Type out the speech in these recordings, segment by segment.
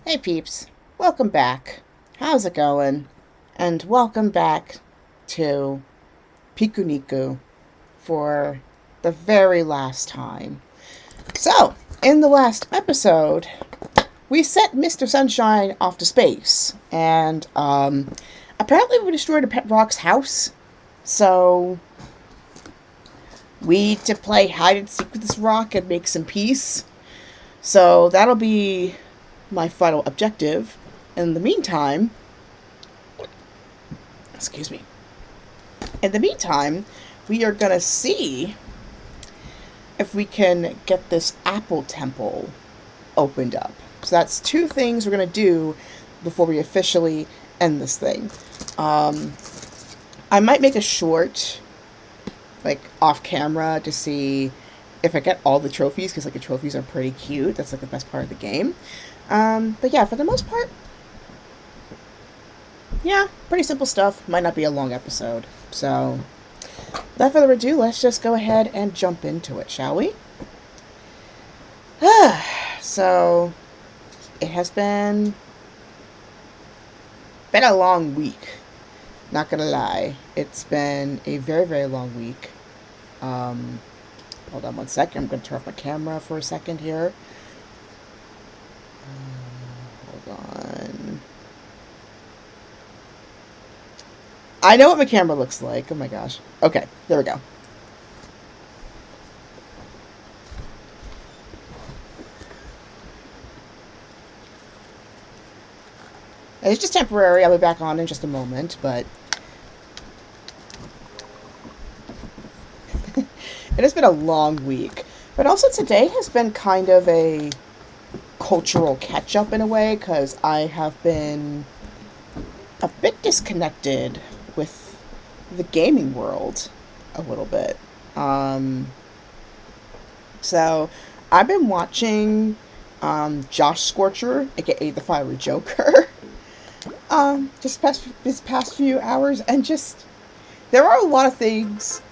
Hey peeps, welcome back. How's it going? And welcome back to PiKUNiKU for the very last time. So, in the last episode, we sent Mr. Sunshine off to space, and apparently we destroyed a pet rock's house. So, we need to play hide and seek with this rock and make some peace. So that'll be my final objective. In the meantime, we are gonna see if we can get this apple temple opened up. So that's two things we're gonna do before we officially end this thing. I might make a short, like, off camera to see if I get all the trophies, because, like, the trophies are pretty cute. That's, like, the best part of the game. But yeah, for the most part, yeah, pretty simple stuff. Might not be a long episode. So, without further ado, let's just go ahead and jump into it, shall we? So, it has been a long week. Not gonna lie. It's been a very, very long week. Hold on one second. I'm going to turn off my camera for a second here. Hold on. I know what my camera looks like. Oh my gosh. Okay, there we go. It's just temporary. I'll be back on in just a moment, but it has been a long week. But also today has been kind of a cultural catch-up in a way, because I have been a bit disconnected with the gaming world a little bit. So I've been watching Josh Scorcher, aka the Fiery Joker, this past few hours, and just there are a lot of things.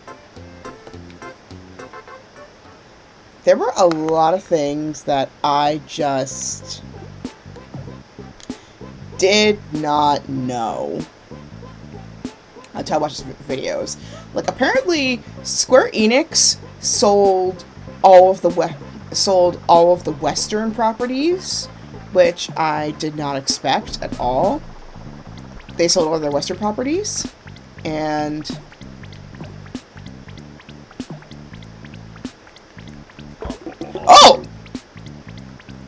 There were a lot of things that I just did not know until I watched his videos. Like, apparently, Square Enix sold all of the Western properties, which I did not expect at all. They sold all their Western properties, and oh!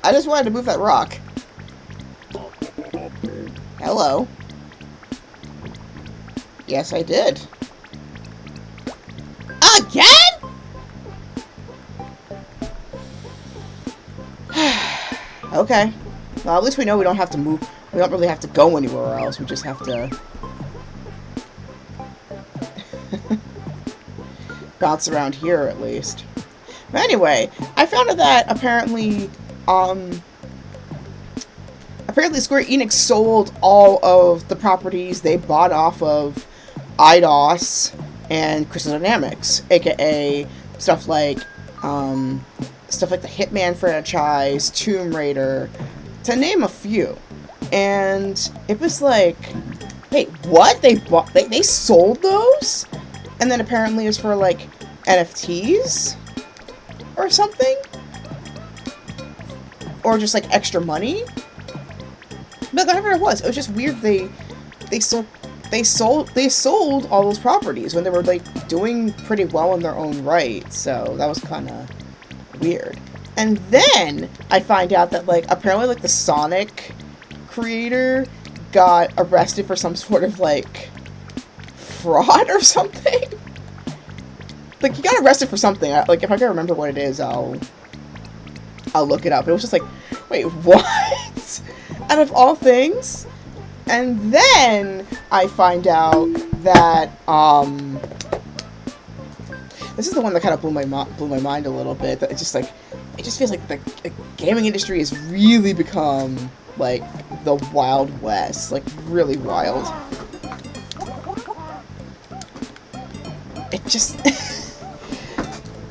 I just wanted to move that rock. Hello. Yes, I did. Again? Okay. Well, at least we know we don't have to move. We don't really have to go anywhere else. We just have to bounce around here, at least. But anyway, I found out that apparently Square Enix sold all of the properties they bought off of IDOS and Crystal Dynamics, aka stuff like the Hitman franchise, Tomb Raider, to name a few. And it was like, wait, what? They sold those? And then apparently it was for, like, NFTs or something? Or just, like, extra money? But whatever it was just weird. They sold all those properties when they were, like, doing pretty well in their own right. So that was kind of weird. And then I find out that, like, apparently, like, the Sonic creator got arrested for some sort of, like, fraud or something. Like, he got arrested for something. Like, if I can remember what it is, I'll look it up. It was just like, wait, what? Out of all things? And then I find out that, this is the one that kind of blew my mind a little bit. That it just feels like the gaming industry has really become, like, the Wild West. Like, really wild. It just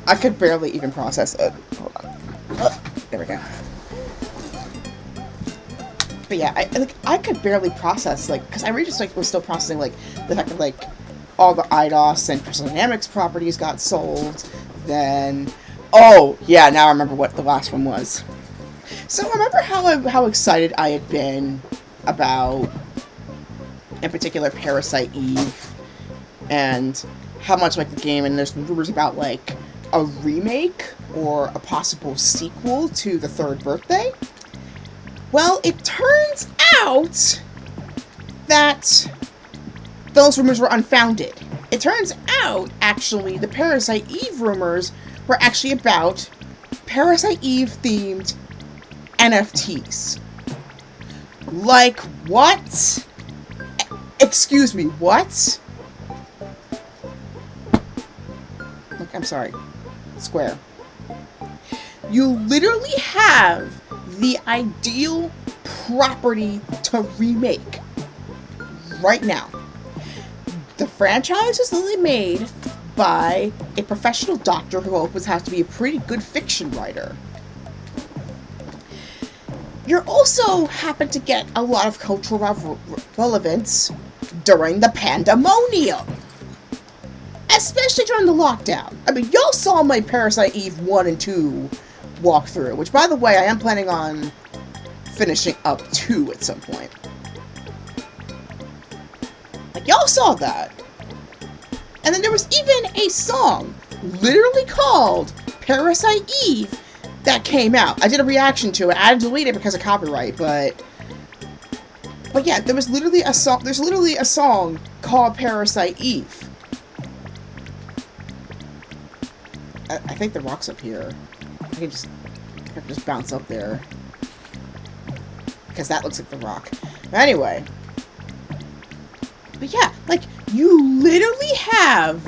I could barely even process it. Hold on. There we go. But yeah, I could barely process, like, because I really just, like, was still processing, like, the fact that, like, all the IDOS and Crystal Dynamics properties got sold. Then, oh, yeah, now I remember what the last one was. So remember how excited I had been about, in particular, Parasite Eve, and how much, like, the game, and there's rumors about, like, a remake or a possible sequel to The Third Birthday? Well, it turns out that those rumors were unfounded. It turns out, actually, the Parasite Eve rumors were actually about Parasite Eve-themed NFTs. Like, what? Excuse me, what? Look, I'm sorry. Square. You literally have the ideal property to remake right now. The franchise is literally made by a professional doctor who opens has to be a pretty good fiction writer. You also happen to get a lot of cultural relevance during the pandemonium. Especially during the lockdown. I mean, y'all saw my Parasite Eve 1 and 2 walkthrough, which, by the way, I am planning on finishing up 2 at some point. Like, y'all saw that. And then there was even a song, literally called Parasite Eve, that came out. I did a reaction to it. I had to delete it because of copyright, but yeah, there was literally a song. There's literally a song called Parasite Eve. I think the rock's up here. I can just bounce up there because that looks like the rock. Anyway, but yeah, like, you literally have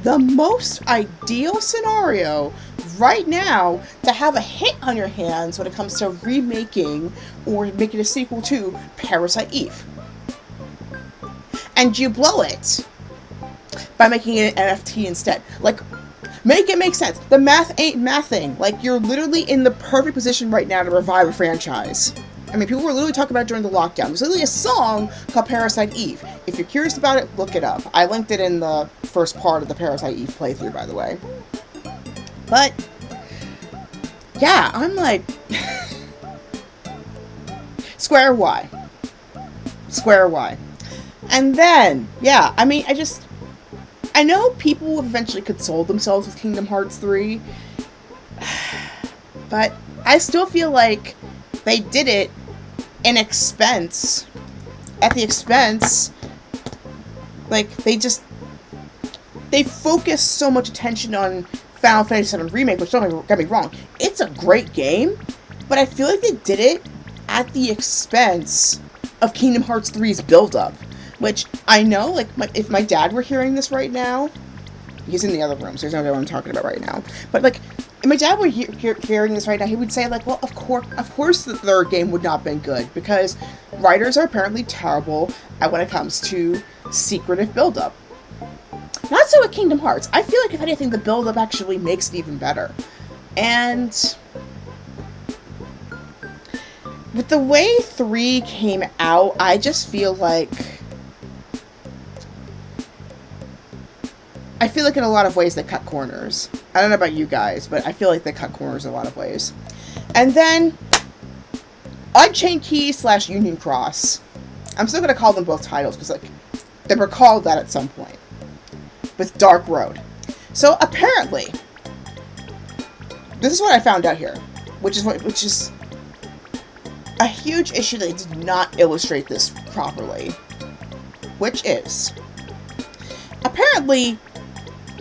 the most ideal scenario right now to have a hit on your hands when it comes to remaking or making a sequel to Parasite Eve. And you blow it by making it an NFT instead. Like, make it make sense. The math ain't mathing. Like, you're literally in the perfect position right now to revive a franchise. I mean, people were literally talking about it during the lockdown. There's literally a song called Parasite Eve. If you're curious about it, look it up. I linked it in the first part of the Parasite Eve playthrough, by the way. But, yeah, I'm like... Square Y. Square Y. And then, yeah, I mean, I know people eventually console themselves with Kingdom Hearts 3, but I still feel like they did it at the expense, like, they focused so much attention on Final Fantasy VII Remake, which, don't get me wrong, it's a great game, but I feel like they did it at the expense of Kingdom Hearts 3's build-up. Which, I know, like, if my dad were hearing this right now, he's in the other room, so there's no idea what I'm talking about right now, but, like, if my dad were hearing this right now, he would say, like, well, of course the third game would not have been good, because writers are apparently terrible at when it comes to secretive build-up. Not so with Kingdom Hearts. I feel like, if anything, the build-up actually makes it even better. And with the way 3 came out, I just feel like... in a lot of ways they cut corners. I don't know about you guys, but I feel like they cut corners in a lot of ways. And then, Unchained Key / Union Cross. I'm still going to call them both titles, because, like, they were called that at some point. With Dark Road. So, apparently, this is what I found out here. Which is a huge issue that they did not illustrate this properly. Which is, apparently,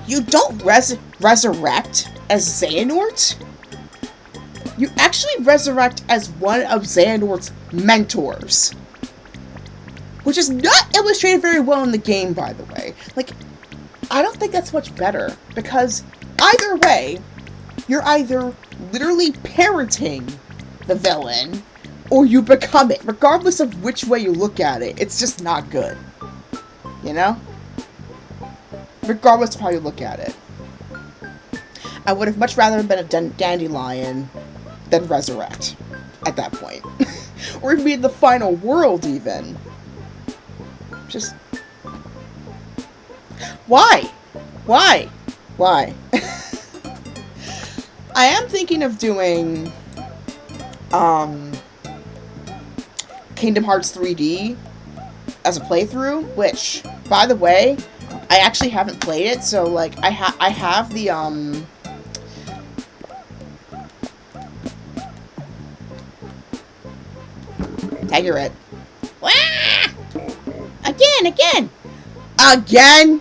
you don't resurrect as Xehanort. You actually resurrect as one of Xehanort's mentors. Which is not illustrated very well in the game, by the way. Like, I don't think that's much better. Because either way, you're either literally parenting the villain, or you become it. Regardless of which way you look at it, it's just not good. You know? Regardless of how you look at it. I would have much rather been a dandelion than resurrect at that point. or even be in the final world, even. Just... Why? Why? Why? I am thinking of doing, Kingdom Hearts 3D as a playthrough, which, by the way, I actually haven't played it, so, like, I have the, Tiger it. Again! Again?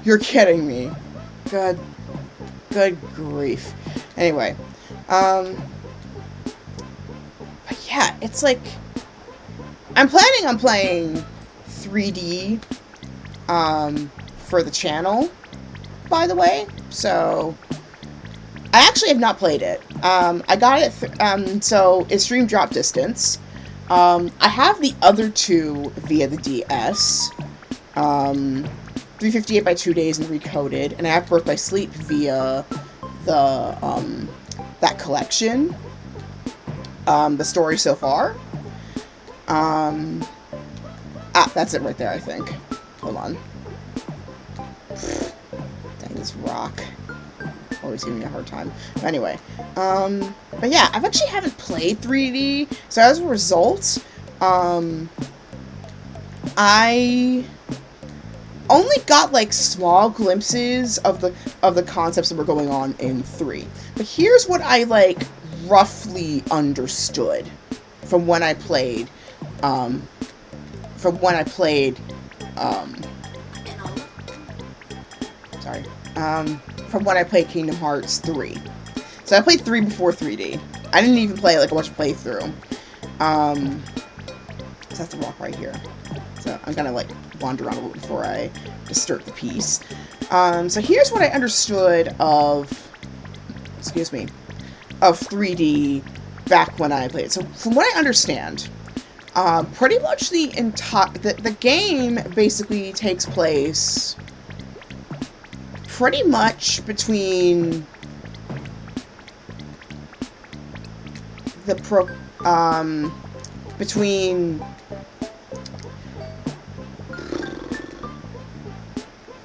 You're kidding me. Good grief. Anyway, but yeah, it's like, I'm planning on playing 3D, for the channel, by the way, so, I actually have not played it. I got it, so it's stream drop distance. I have the other two via the DS, 358 by 2 days and Recoded, and I have Birth by Sleep via the, that collection, the story so far. That's it right there, I think. Hold on. Dang, this rock. Always giving me a hard time. But anyway, but yeah, I've actually haven't played 3D, so as a result, I only got like small glimpses of the concepts that were going on in 3. But here's what I like roughly understood from when I played, from when I played Kingdom Hearts 3. So I played 3 before 3D. I didn't even play like a bunch of playthrough. So that's the rock right here. So I'm gonna like wander around a little before I disturb the piece. So here's what I understood of, of 3D back when I played it. So from what I understand, pretty much the game basically takes place pretty much between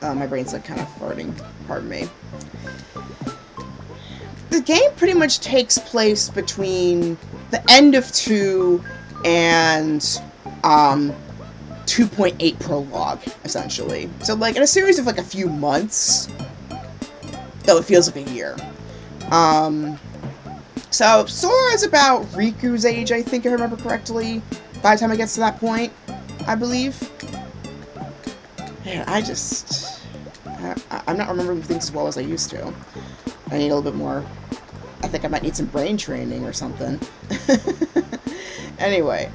my brain's like kind of farting, pardon me. The game pretty much takes place between the end of 2 and 2.8 prologue, essentially. So like in a series of like a few months, though it feels like a year. So Sora's about Riku's age, I think, if I remember correctly, by the time it gets to that point, I believe. Man, I'm not remembering things as well as I used to. I need a little bit more. I think I might need some brain training or something. Anyway,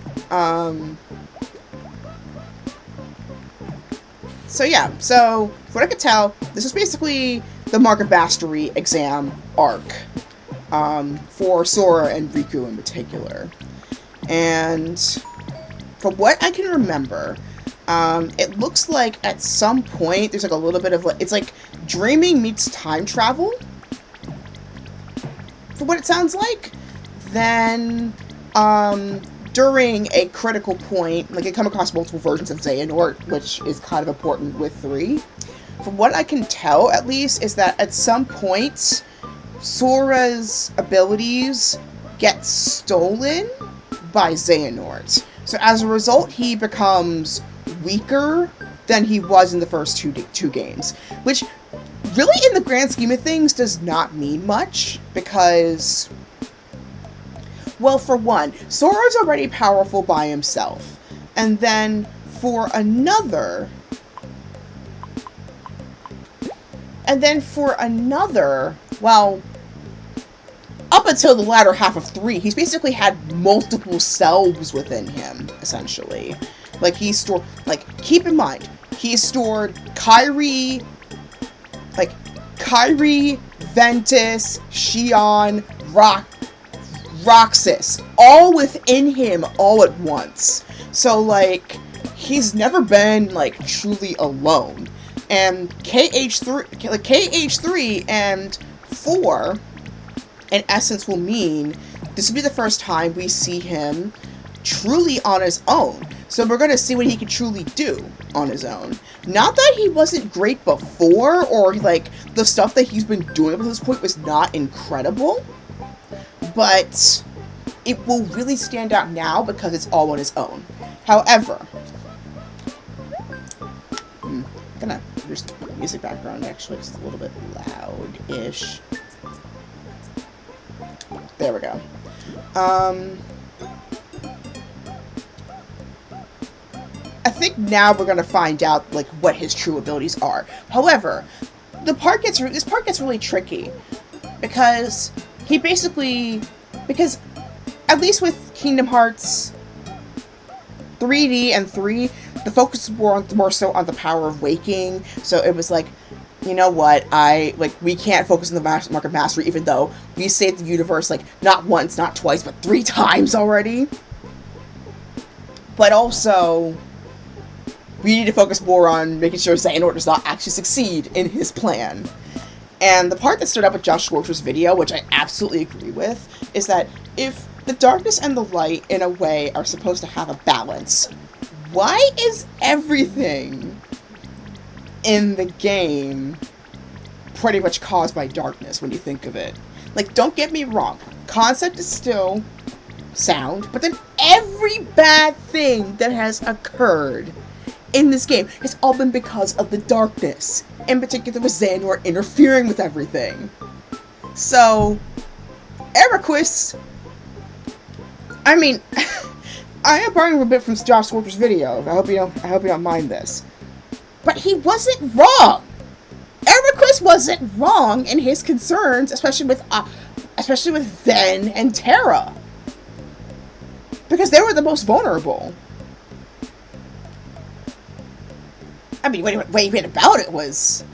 so yeah, so from what I could tell, this is basically the Mark of Mastery exam arc, for Sora and Riku in particular. And from what I can remember, it looks like at some point there's like a little bit of like, it's like dreaming meets time travel, for what it sounds like. Then, during a critical point, like, you come across multiple versions of Xehanort, which is kind of important with 3. From what I can tell, at least, is that at some point, Sora's abilities get stolen by Xehanort. So as a result, he becomes weaker than he was in the first two games, which really, in the grand scheme of things, does not mean much, because, well, for one, Sora's already powerful by himself, and then for another, well, up until the latter half of 3, he's basically had multiple selves within him, essentially. Like, keep in mind, he stored Kairi, Ventus, Xion, Roxas, all within him, all at once. So, like, he's never been, like, truly alone. And KH3 and 4, in essence, will mean this will be the first time we see him truly on his own. So we're going to see what he can truly do on his own. Not that he wasn't great before, or like the stuff that he's been doing up to this point was not incredible, but it will really stand out now because it's all on his own. However, I'm gonna, there's the music background actually, because it's a little bit loud-ish. There we go. I think now we're gonna find out like what his true abilities are. However, this part gets really tricky because he basically, because at least with Kingdom Hearts 3D and 3, the focus was more so on the power of waking. So it was like, you know what, we can't focus on the mark of mastery, even though we saved the universe like not once, not twice, but 3 times already. But also, we need to focus more on making sure Xehanort does not actually succeed in his plan. And the part that stood out with Josh Schwartz's video, which I absolutely agree with, is that if the darkness and the light, in a way, are supposed to have a balance, why is everything in the game pretty much caused by darkness when you think of it? Like, don't get me wrong, concept is still sound, but then every bad thing that has occurred in this game has all been because of the darkness. In particular with Xehanort interfering with everything. So, Eriquis, I mean, I am borrowing a bit from Josh Schwartz's video. I hope you don't mind this. But he wasn't wrong. Eriquis wasn't wrong in his concerns, especially with Ven and Terra, because they were the most vulnerable. I mean, what he went about it was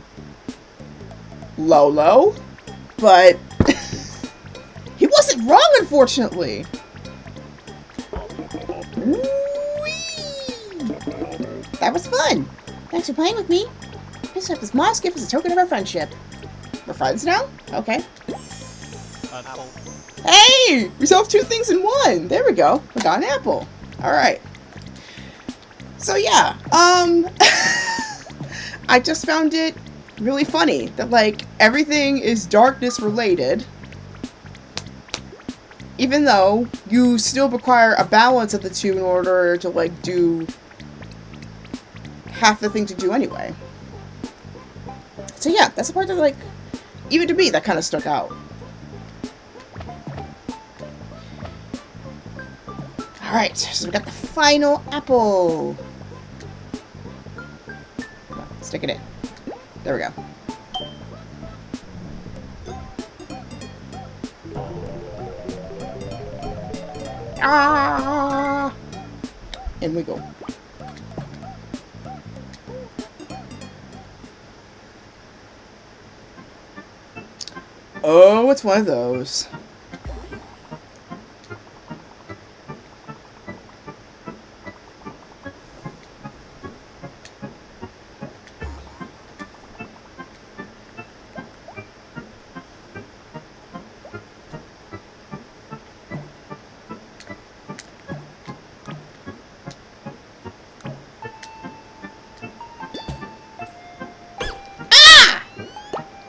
Lolo, but he wasn't wrong, unfortunately. Whee! That was fun. Thanks for playing with me. Pick up this moss gift as a token of our friendship. We're friends now? Okay. Hey! We solved 2 things in 1! There we go. We got an apple. Alright. So yeah, I just found it really funny that, like, everything is darkness related, even though you still require a balance of the 2 in order to, like, do half the things you do anyway. So yeah, that's the part that, like, even to me, that kind of stuck out. Alright, so we got the final apple. Come on, stick it in. There we go. Ah! In we go. Oh, it's one of those.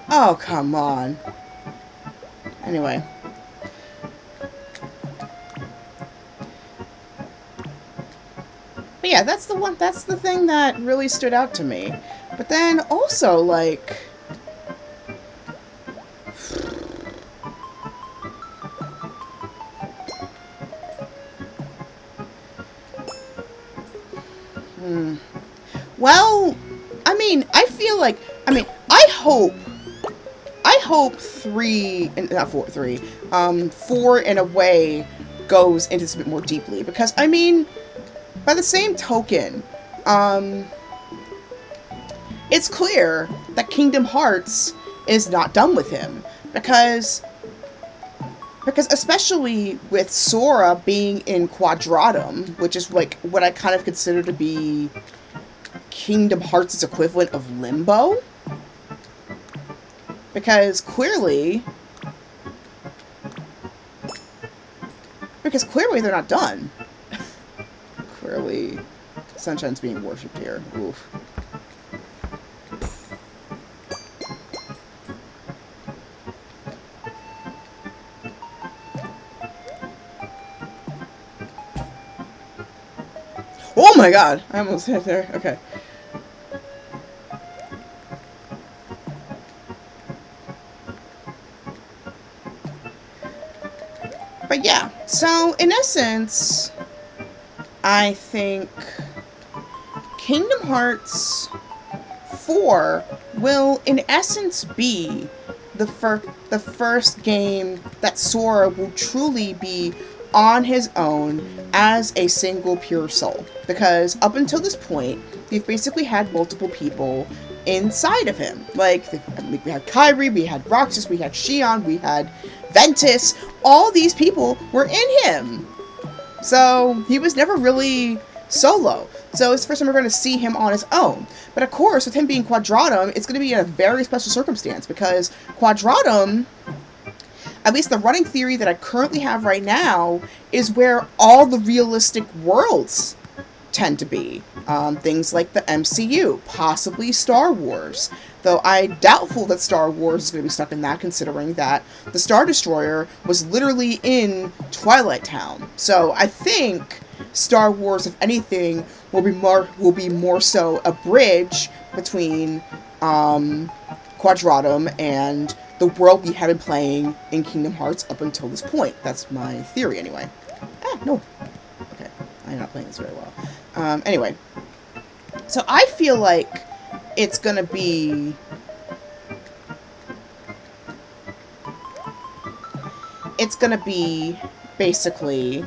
Oh, come on. Anyway. But yeah, that's the thing that really stood out to me. But then also, like, well, I mean, I feel like, I hope 4 in a way goes into this a bit more deeply, because I mean, by the same token, it's clear that Kingdom Hearts is not done with him, because especially with Sora being in Quadratum, which is like what I kind of consider to be Kingdom Hearts' equivalent of Limbo. Because clearly they're not done. clearly Sunshine's being worshipped here. Oof. Oh my god! I almost hit there. Okay. But yeah, so in essence, I think Kingdom Hearts 4 will in essence be the first game that Sora will truly be on his own as a single pure soul. Because up until this point, we've basically had multiple people inside of him. Like, we had Kyrie, we had Roxas, we had Xion, we had Ventus. All these people were in him. So he was never really solo. So it's the first time we're going to see him on his own. But of course, with him being Quadratum, it's going to be in a very special circumstance, because Quadratum, at least the running theory that I currently have right now, is where all the realistic worlds tend to be. Things like the MCU, possibly Star Wars. Though I doubtful that Star Wars is going to be stuck in that, considering that the Star Destroyer was literally in Twilight Town. So I think Star Wars, if anything, will be more so a bridge between Quadratum and the world we have been playing in Kingdom Hearts up until this point. That's my theory, anyway. No. Okay, I'm not playing this very well. Anyway. So I feel like it's gonna be... It's gonna be, basically,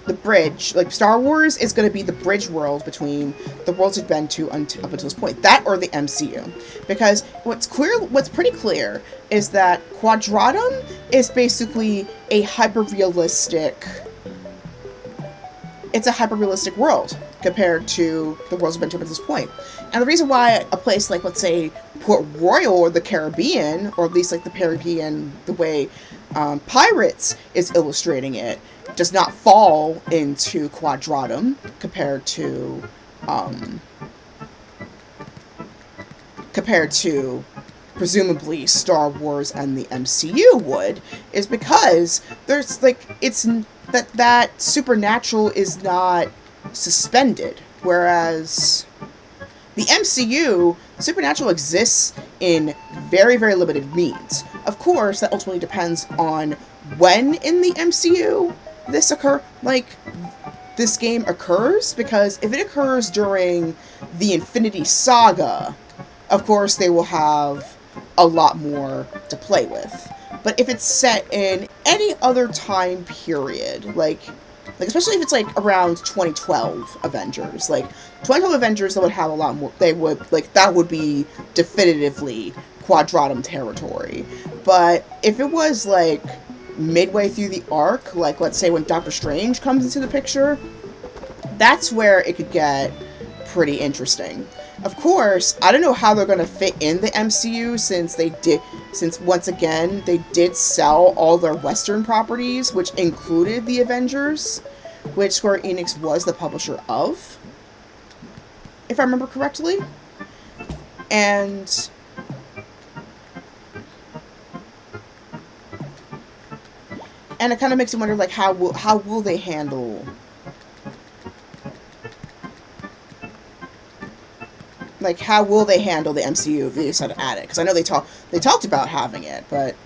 the bridge. Like, Star Wars is going to be the bridge world between the worlds we've been to up until this point. That or the MCU. Because what's pretty clear is that Quadratum is basically a hyper-realistic... It's a hyper-realistic world compared to the worlds we've been to up to this point. And the reason why a place like, let's say, Port Royal or the Caribbean, or at least like the Caribbean, the way Pirates is illustrating it, does not fall into Quadratum compared to presumably Star Wars and the MCU would, is because there's like, it's that supernatural is not suspended, whereas the MCU, supernatural exists in very, very limited means. Of course, that ultimately depends on when in the MCU this game occurs, because if it occurs during the Infinity Saga, of course they will have a lot more to play with. But if it's set in any other time period, like especially if it's like around 2012 Avengers, like 2012 Avengers, that would have a lot more, that would be definitively Quadratum territory. But if it was like midway through the arc, like let's say when Doctor Strange comes into the picture, that's where it could get pretty interesting. Of course, I don't know how they're going to fit in the MCU, since once again, they did sell all their Western properties, which included the Avengers, which Square Enix was the publisher of, if I remember correctly. And it kind of makes you wonder, like, how will they handle... Like, how will they handle the MCU if they decide to add it? Because I know they talked about having it, but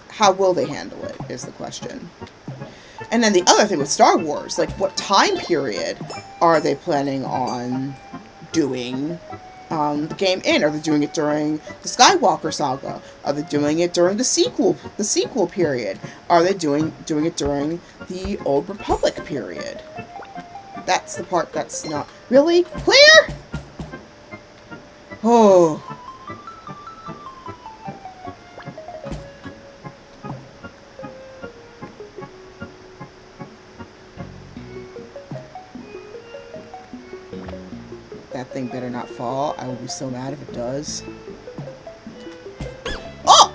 how will they handle it is the question. And then the other thing with Star Wars, like, what time period are they planning on doing the game in? Are they doing it during the Skywalker saga? Are they doing it during the sequel period? Are they doing it during the Old Republic period? That's the part that's not really clear. Oh. That thing better not fall. I will be so mad if it does. Oh!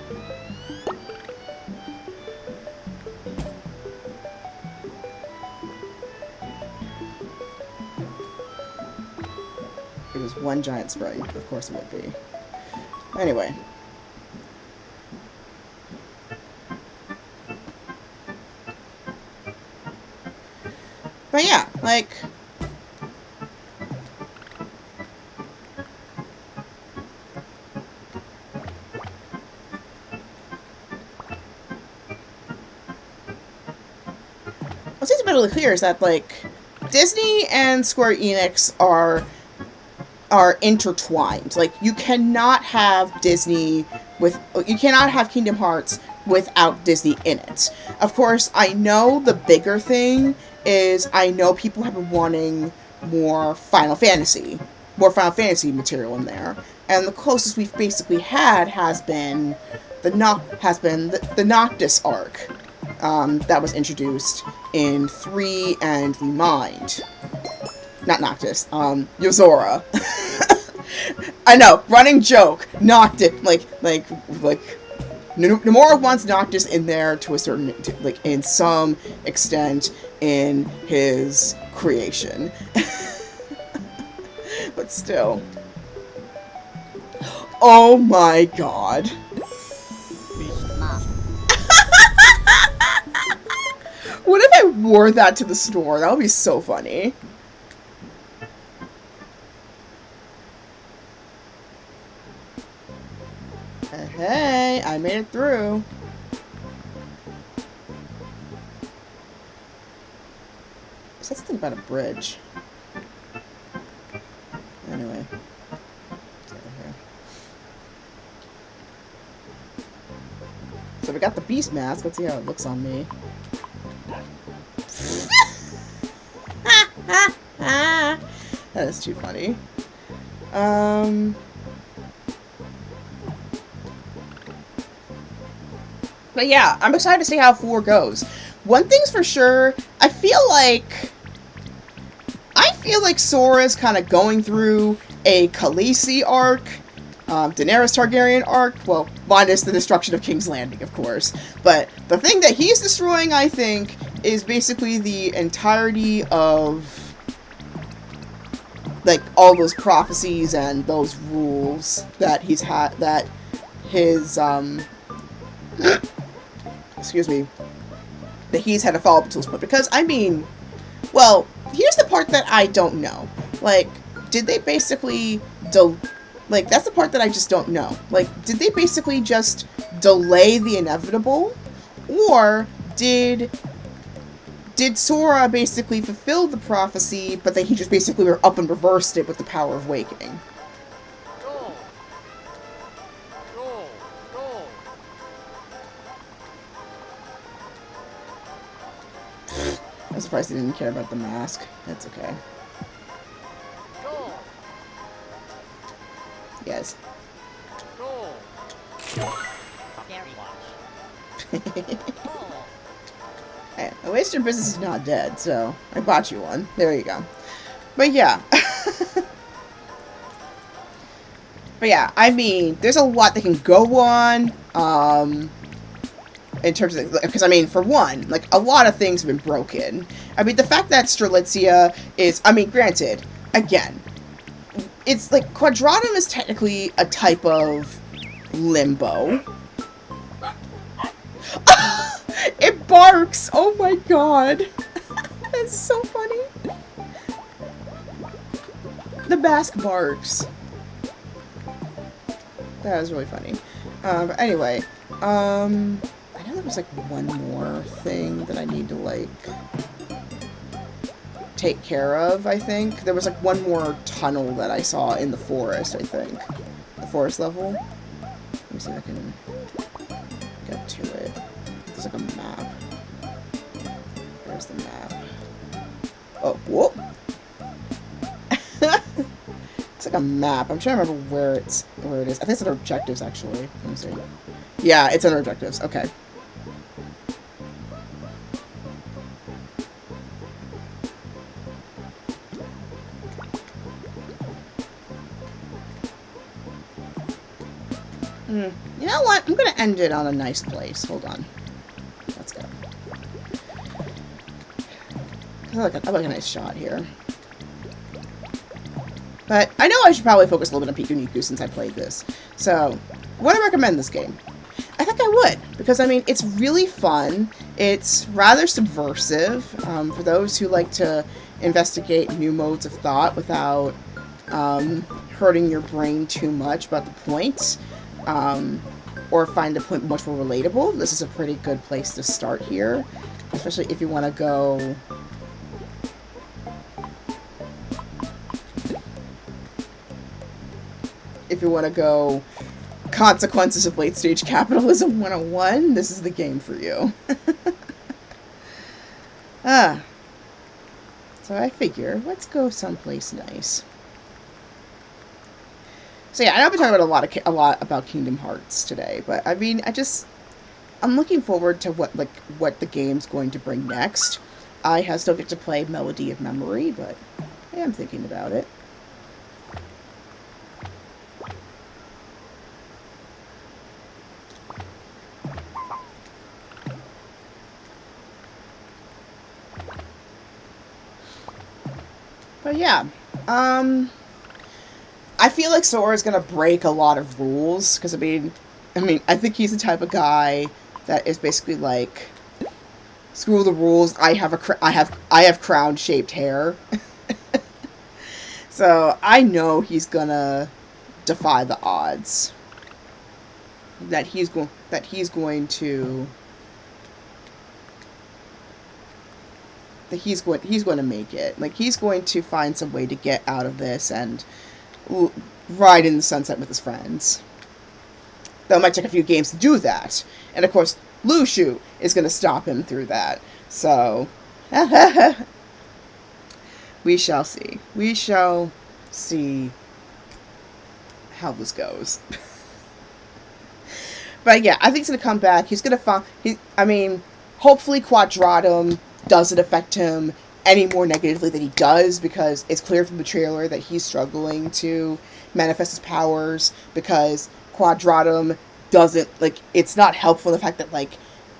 It was one giant spring. Of course it would be. Anyway. But yeah, like... What seems really clear is that, like, Disney and Square Enix are intertwined. Like, you cannot have Disney with... You cannot have Kingdom Hearts without Disney in it. Of course, I know the bigger thing is I know people have been wanting more Final Fantasy material in there. And the closest we've basically had has been the Noctis arc. That was introduced in 3 and Remind. Not Noctis, Yozora. I know, running joke. Noctis, like, Nomura wants Noctis in there to a certain, in some extent in his creation. But still. Oh my god. What if I wore that to the store? That would be so funny. Hey, I made it through. Is that something about a bridge? Anyway. It's over here. So we got the beast mask. Let's see how it looks on me. That is too funny. But yeah, I'm excited to see how 4 goes. One thing's for sure, I feel like Sora's kind of going through a Khaleesi arc, Daenerys Targaryen arc, well, minus the destruction of King's Landing, of course. But the thing that he's destroying, I think, is basically the entirety of, like, all those prophecies and those rules that he's had, that his, excuse me, that he's had to follow up until this point. Because, I mean, well, here's the part that I don't know. Like, did they basically, like, that's the part that I just don't know. Like, did they basically just delay the inevitable? Or did Sora basically fulfill the prophecy, but then he just basically up and reversed it with the power of Awakening? I'm surprised he didn't care about the mask. That's okay. Yes. Hey, at least your business is not dead, so I bought you one. There you go. But yeah. But yeah, I mean, there's a lot that can go on. In terms of, because I mean, for one, like, a lot of things have been broken. I mean, the fact that Strelitzia is, I mean, granted, again, it's like, Quadratum is technically a type of limbo. It barks! Oh my god. That's so funny. The mask barks. That was really funny. But anyway, I know there was, like, one more thing that I need to, like, take care of, I think. There was, like, one more tunnel that I saw in the forest, I think. The forest level. Let me see if I can get to it. There's, like, a map. Where's the map? Oh, whoop! It's like a map. I'm trying to remember where it is. I think it's under objectives, actually. Let me see. Yeah, it's under objectives. Okay. You know what? I'm gonna end it on a nice place. Hold on. Let's go. I like a nice shot here. But I know I should probably focus a little bit on PiKUNiKU since I played this. So, would I recommend this game? I think I would, because, I mean, it's really fun. It's rather subversive for those who like to investigate new modes of thought without hurting your brain too much about the point, or find the point much more relatable. This is a pretty good place to start here, especially if you want to go... If you want to go Consequences of Late-Stage Capitalism 101, this is the game for you. So I figure, let's go someplace nice. So yeah, I know I've been talking about a lot about Kingdom Hearts today, but I mean, I'm looking forward to what the game's going to bring next. I still get to play Melody of Memory, but I am thinking about it. But yeah, I feel like Sora's gonna break a lot of rules, because I mean, I think he's the type of guy that is basically like, screw the rules. I have crown-shaped hair, so I know he's gonna defy the odds. That he's going to make it. Like, he's going to find some way to get out of this and ride in the sunset with his friends. Though it might take a few games to do that. And of course, Lushu is going to stop him through that. So, we shall see. We shall see how this goes. But yeah, I think he's going to come back. He's going to find... hopefully Quadratum doesn't affect him any more negatively than he does, because it's clear from the trailer that he's struggling to manifest his powers, because Quadratum doesn't, like, it's not helpful in the fact that, like,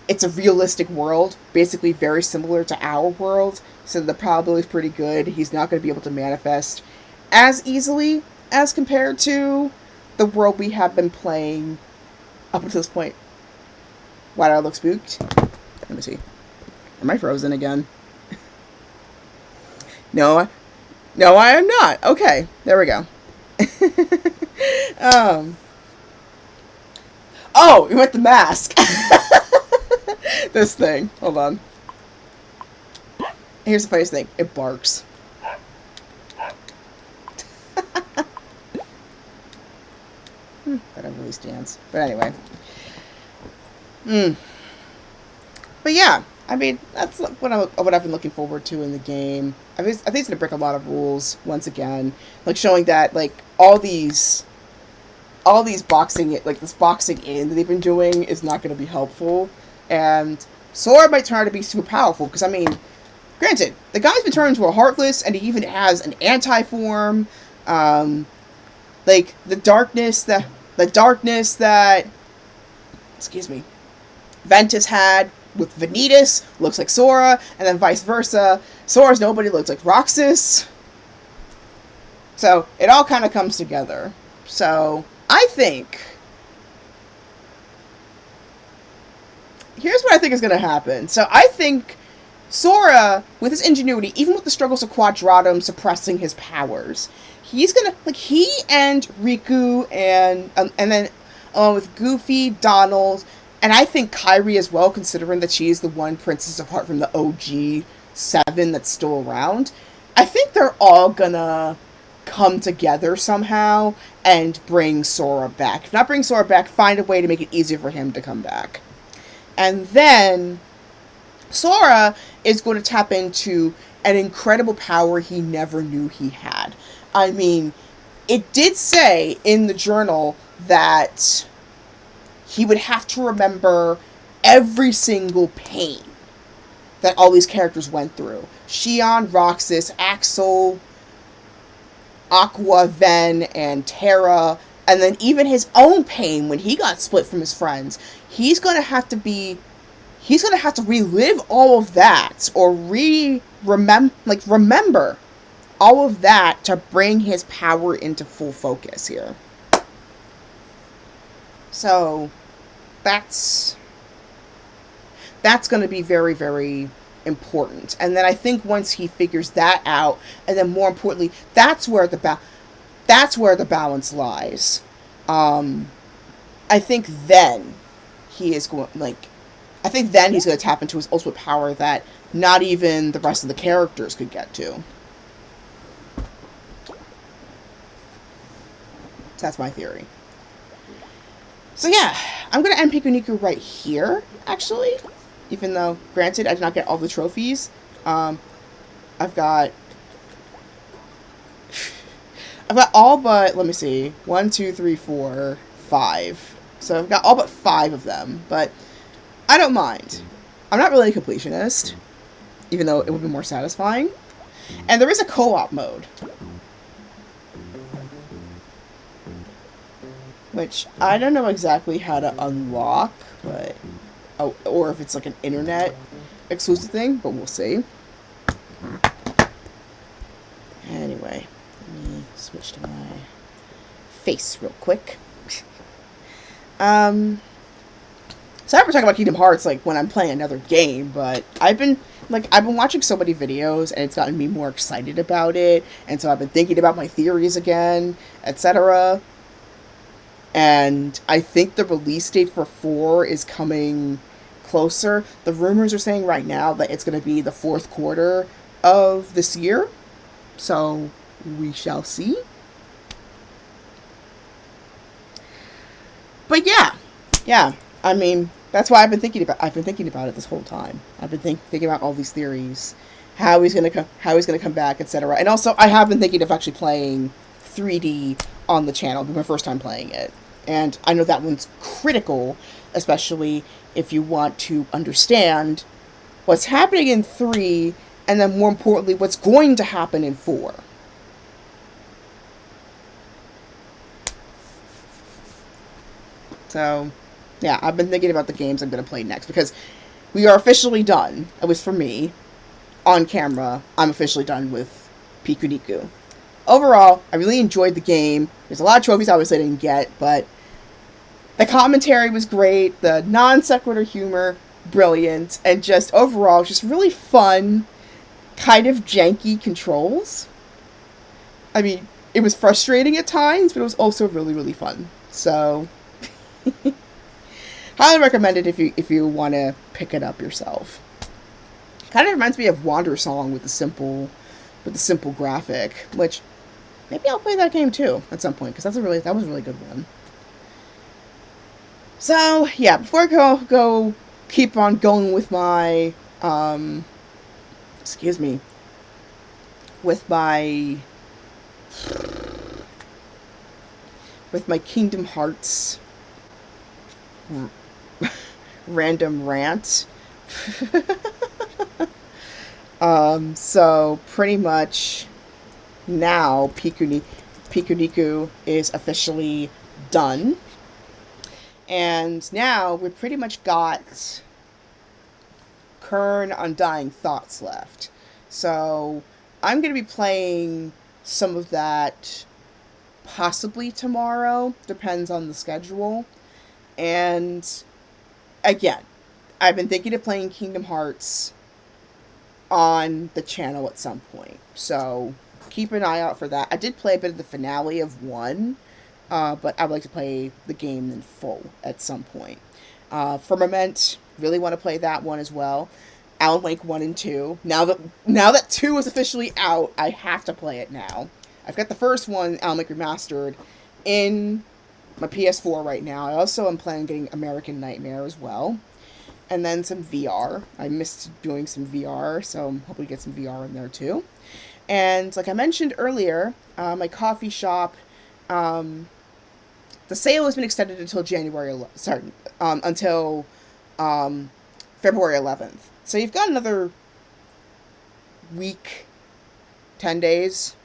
it's a realistic world, basically very similar to our world, so the probability is pretty good. He's not going to be able to manifest as easily as compared to the world we have been playing up until this point. Why do I look spooked? Let me see. Am I frozen again? No, I am not. Okay, there we go. Oh, you went the mask. This thing. Hold on. Here's the funniest thing. It barks. That don't really stands. But anyway. But yeah, I mean, that's what I've been looking forward to in the game. I think it's going to break a lot of rules once again, like showing that like all these boxing, like this boxing in that they've been doing is not going to be helpful, and Sora might turn out to be super powerful, because I mean, granted, the guy's been turned into a Heartless, and he even has an anti-form, like the darkness that excuse me, Ventus had with Vanitas looks like Sora, and then vice versa. Sora's nobody looks like Roxas. So it all kind of comes together. So I think here's what I think is going to happen. So I think Sora, with his ingenuity, even with the struggles of Quadratum suppressing his powers, he's going to, like, he and Riku and then with Goofy, Donald, and I think Kairi as well, considering that she's the one Princess of Heart from the OG 7 that's still around. I think they're all gonna come together somehow and bring Sora back. If not bring Sora back, find a way to make it easier for him to come back. And then Sora is going to tap into an incredible power he never knew he had. I mean, it did say in the journal that he would have to remember every single pain that all these characters went through. Xion, Roxas, Axel, Aqua, Ven, and Terra, and then even his own pain when he got split from his friends. He's going to have to relive all of that, or remember all of that to bring his power into full focus here. So that's going to be very, very important. And then I think once he figures that out, and then more importantly, that's where the balance lies. I think then he is going I think then he's going to tap into his ultimate power that not even the rest of the characters could get to. So that's my theory. So yeah, I'm going to end PiKUNiKU right here, actually. Even though, granted, I did not get all the trophies. I've got all but, let me see, 1, 2, 3, 4, 5. So I've got all but 5 of them, but I don't mind. I'm not really a completionist, even though it would be more satisfying. And there is a co-op mode, which I don't know exactly how to unlock, but or if it's like an internet exclusive thing, but we'll see. Anyway, let me switch to my face real quick. So I'm talking about Kingdom Hearts like when I'm playing another game, but I've been watching so many videos and it's gotten me more excited about it, and so I've been thinking about my theories again, etc. And I think the release date for 4 is coming closer. The rumors are saying right now that it's going to be the 4th quarter of this year. So we shall see. But yeah. I mean, that's why I've been thinking about it this whole time. I've been thinking about all these theories, how he's going to come back, etc. And also, I have been thinking of actually playing 3D on the channel. It'll be my first time playing it. And I know that one's critical, especially if you want to understand what's happening in 3, and then more importantly, what's going to happen in 4. So, yeah, I've been thinking about the games I'm going to play next, because we are officially done, at least for me, on camera. I'm officially done with PiKUNiKU. Overall, I really enjoyed the game. There's a lot of trophies I obviously didn't get, but the commentary was great, the non-sequitur humor, brilliant, and just overall, just really fun, kind of janky controls. I mean, it was frustrating at times, but it was also really, really fun. So, highly recommend it if you want to pick it up yourself. Kind of reminds me of Wander Song with the simple graphic, which maybe I'll play that game too at some point, because that was a really good one. So, yeah, before I go keep on going with my, with my Kingdom Hearts random rant. So, pretty much now, PiKUNiKU is officially done. And now we pretty much got Kern Undying Thoughts left. So I'm going to be playing some of that possibly tomorrow. Depends on the schedule. And again, I've been thinking of playing Kingdom Hearts on the channel at some point. So keep an eye out for that. I did play a bit of the finale of 1. But I would like to play the game in full at some point. Firmament, really want to play that one as well. Alan Wake 1 and 2. Now that 2 is officially out, I have to play it now. I've got the first one, Alan Wake Remastered, in my PS4 right now. I also am planning on getting American Nightmare as well. And then some VR. I missed doing some VR, so I'm hoping to get some VR in there too. And like I mentioned earlier, my coffee shop, the sale has been extended until until February 11th. So you've got another week, 10 days.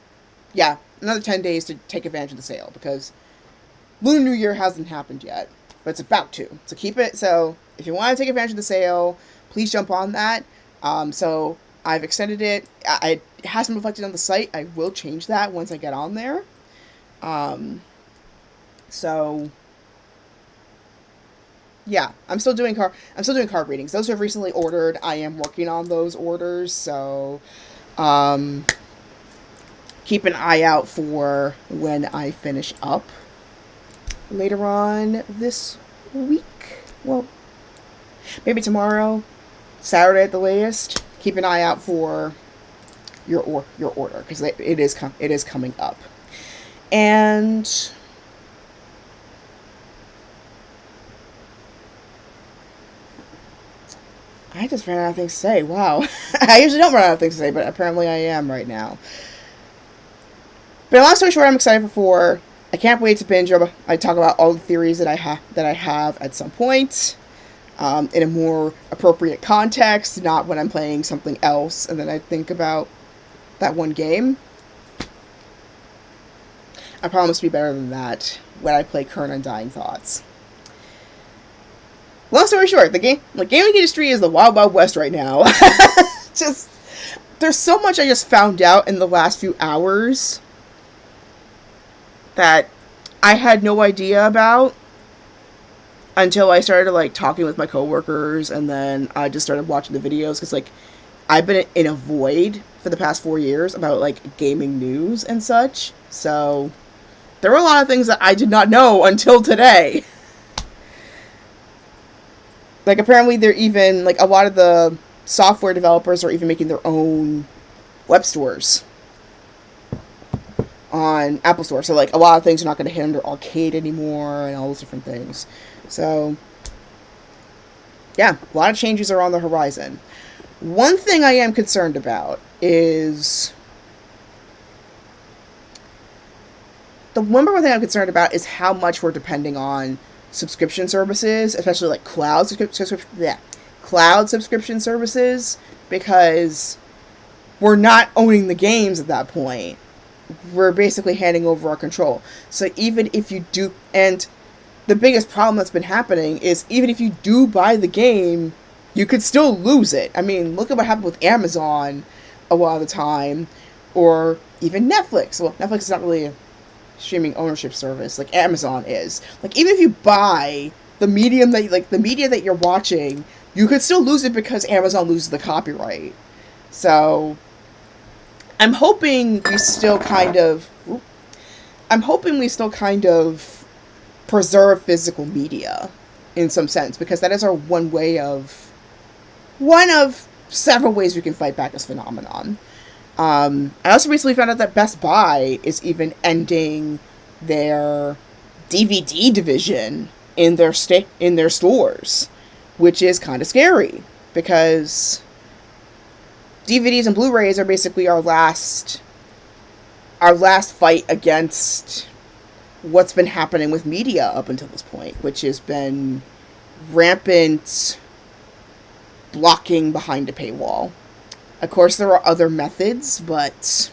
Yeah, another 10 days to take advantage of the sale, because Lunar New Year hasn't happened yet, but it's about to. So keep it. So if you want to take advantage of the sale, please jump on that. So I've extended it. it hasn't reflected on the site. I will change that once I get on there. So yeah, I'm still doing card readings. Those who have recently ordered, I am working on those orders, so um keep an eye out for when I finish up later on this week. Well, maybe tomorrow, Saturday at the latest. Keep an eye out for your order, because it is coming up. And I just ran out of things to say. Wow. I usually don't run out of things to say, but apparently I am right now. But long story short, I'm excited for. I can't wait to binge. I talk about all the theories that I have at some point, in a more appropriate context, not when I'm playing something else, and then I think about that one game. I promise to be better than that when I play Current Undying Thoughts. Long story short, the gaming industry is the wild, wild west right now. Just, there's so much I just found out in the last few hours that I had no idea about until I started, like, talking with my coworkers, and then I just started watching the videos, because, like, I've been in a void for the past 4 years about, like, gaming news and such, so there were a lot of things that I did not know until today. Like, apparently they're even, like, a lot of the software developers are even making their own web stores on Apple Store. So, like, a lot of things are not going to hit under arcade anymore and all those different things. So, yeah, a lot of changes are on the horizon. One thing I am concerned about is... The number one thing I'm concerned about is how much we're depending on subscription services, especially, like, cloud subscription services, because we're not owning the games at that point. We're basically handing over our control. So even if you do, and the biggest problem that's been happening is, even if you do buy the game, you could still lose it. I mean, look at what happened with Amazon a lot of the time, or even Netflix. Well, Netflix is not really a streaming ownership service like Amazon is. Like, even if you buy the medium that, like, the media that you're watching, you could still lose it because Amazon loses the copyright. So I'm hoping we still kind of preserve physical media in some sense, because that is our one of several ways we can fight back this phenomenon. I also recently found out that Best Buy is even ending their DVD division in their stores, which is kind of scary, because DVDs and Blu-rays are basically our last fight against what's been happening with media up until this point, which has been rampant blocking behind a paywall. Of course, there are other methods, but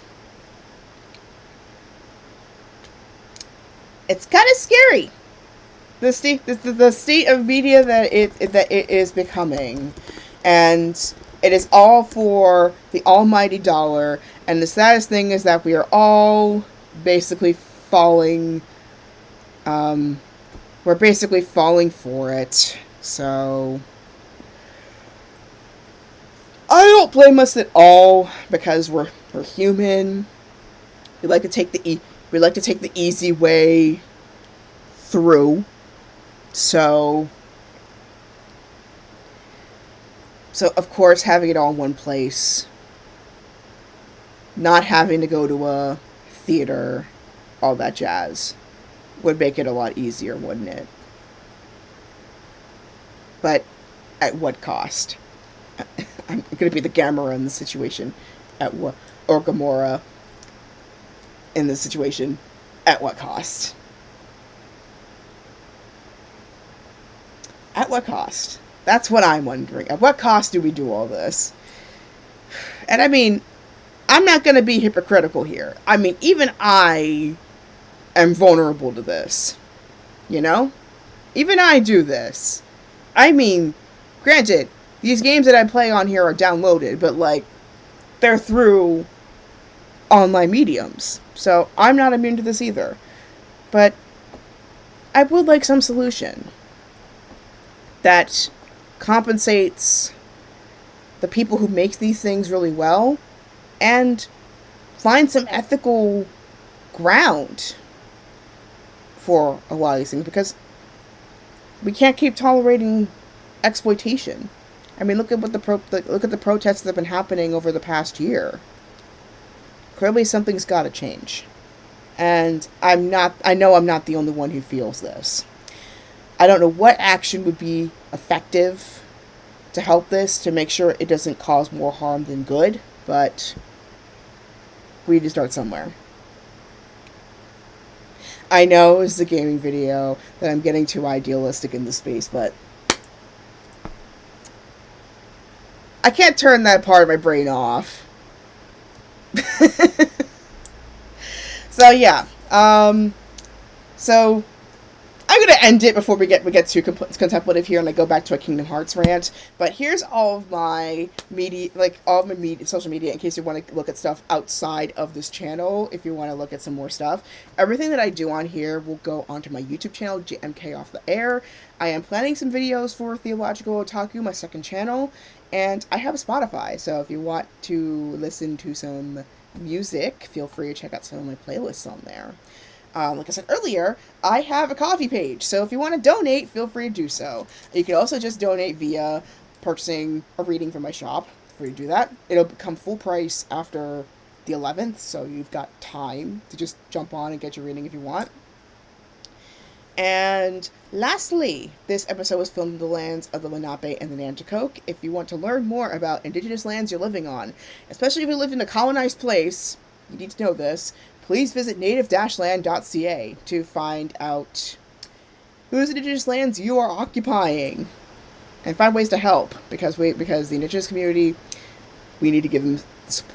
it's kind of scary. The state of media that it is becoming, and it is all for the almighty dollar. And the saddest thing is that we are all basically falling. We're basically falling for it. So I don't blame us at all, because we're human. We like to take the easy way through. So of course, having it all in one place, not having to go to a theater, all that jazz, would make it a lot easier, wouldn't it? But at what cost? I'm going to be the Gamora in the situation, or Gamora in the situation, at what cost? At what cost? That's what I'm wondering. At what cost do we do all this? And I mean, I'm not going to be hypocritical here. I mean, even I am vulnerable to this. You know? Even I do this. I mean, granted, these games that I play on here are downloaded, but, like, they're through online mediums. So I'm not immune to this either. But I would like some solution that compensates the people who make these things really well and find some ethical ground for a lot of these things, because we can't keep tolerating exploitation. I mean, look at what look at the protests that have been happening over the past year. Clearly, something's got to change, and I know I'm not the only one who feels this. I don't know what action would be effective to help this, to make sure it doesn't cause more harm than good, but we need to start somewhere. I know it's a gaming video, that I'm getting too idealistic in this space, but I can't turn that part of my brain off. So yeah, so I'm gonna end it before we get too contemplative here, and I go back to a Kingdom Hearts rant. But here's all of my media, social media, in case you want to look at stuff outside of this channel. If you want to look at some more stuff, everything that I do on here will go onto my YouTube channel, JMK Off the Air. I am planning some videos for Theological Otaku, my second channel, and I have a Spotify. So if you want to listen to some music, feel free to check out some of my playlists on there. Like I said earlier, I have a Ko-fi page, so if you want to donate, feel free to do so. You can also just donate via purchasing a reading from my shop. Free to do that. It'll become full price after the 11th, so you've got time to just jump on and get your reading if you want. And lastly, this episode was filmed in the lands of the Lenape and the Nanticoke. If you want to learn more about indigenous lands you're living on, especially if you live in a colonized place, you need to know this. Please visit native-land.ca to find out whose indigenous lands you are occupying and find ways to help, because the indigenous community, we need to give them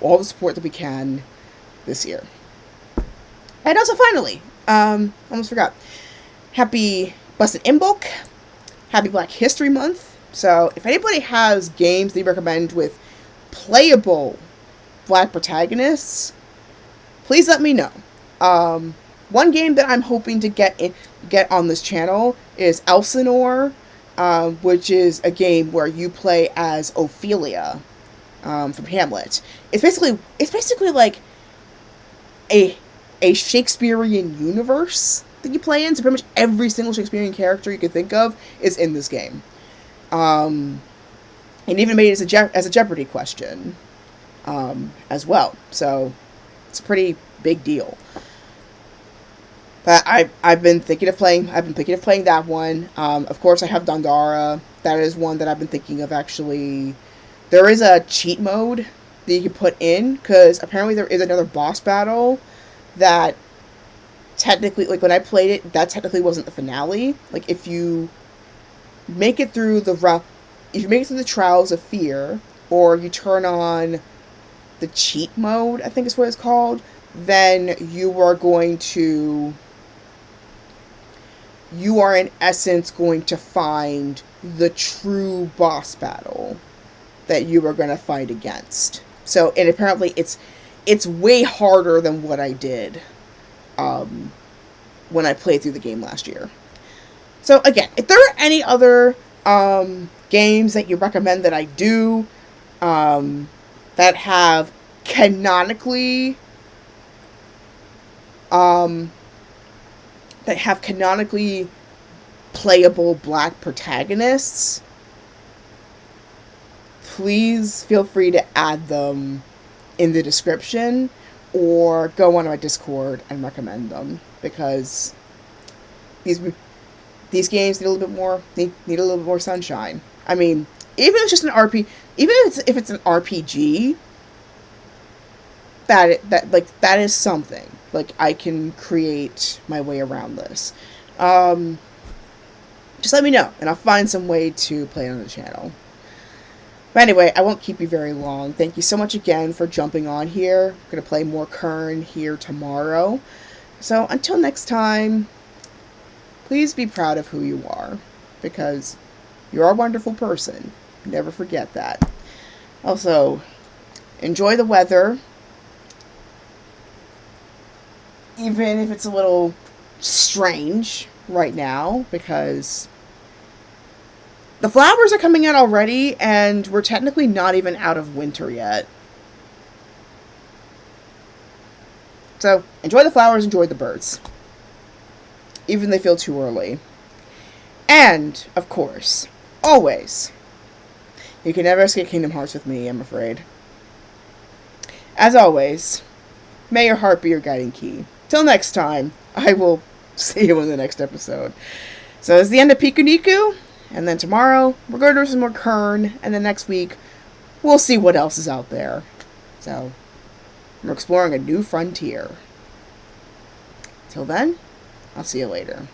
all the support that we can this year. And also, finally, almost forgot, happy Blessed Imbolc, happy Black History Month. So if anybody has games they recommend with playable Black protagonists, please let me know. One game that I'm hoping to get on this channel is Elsinore, which is a game where you play as Ophelia from Hamlet. It's basically like a Shakespearean universe that you play in. So pretty much every single Shakespearean character you could think of is in this game. And even made it as a Jeopardy question as well. So it's a pretty big deal. But I've been thinking of playing that one. Of course, I have Dandara. That is one that I've been thinking of actually. There is a cheat mode that you can put in, because apparently there is another boss battle that technically, like when I played it, that technically wasn't the finale. Like if you make it through the Trials of Fear, or you turn on the cheat mode, I think is what it's called, then you are in essence going to find the true boss battle that you are going to fight against. So, and apparently it's way harder than what I did when I played through the game last year. So again, if there are any other games that you recommend that I do that have canonically playable Black protagonists, please feel free to add them in the description or go on my Discord and recommend them, because these games need a little bit more sunshine. I mean, even if it's just an if it's an RPG, that is something. Like, I can create my way around this. Just let me know, and I'll find some way to play it on the channel. But anyway, I won't keep you very long. Thank you so much again for jumping on here. I'm going to play more Kern here tomorrow. So until next time, please be proud of who you are, because you're a wonderful person. Never forget that. Also, enjoy the weather. Even if it's a little strange right now, because the flowers are coming out already, and we're technically not even out of winter yet. So, enjoy the flowers, enjoy the birds. Even if they feel too early. And, of course, always, you can never escape Kingdom Hearts with me, I'm afraid. As always, may your heart be your guiding key. Till next time, I will see you in the next episode. So it's the end of PiKUNiKU, and then tomorrow we're going to do some more Kern, and then next week we'll see what else is out there. So we're exploring a new frontier. Till then, I'll see you later.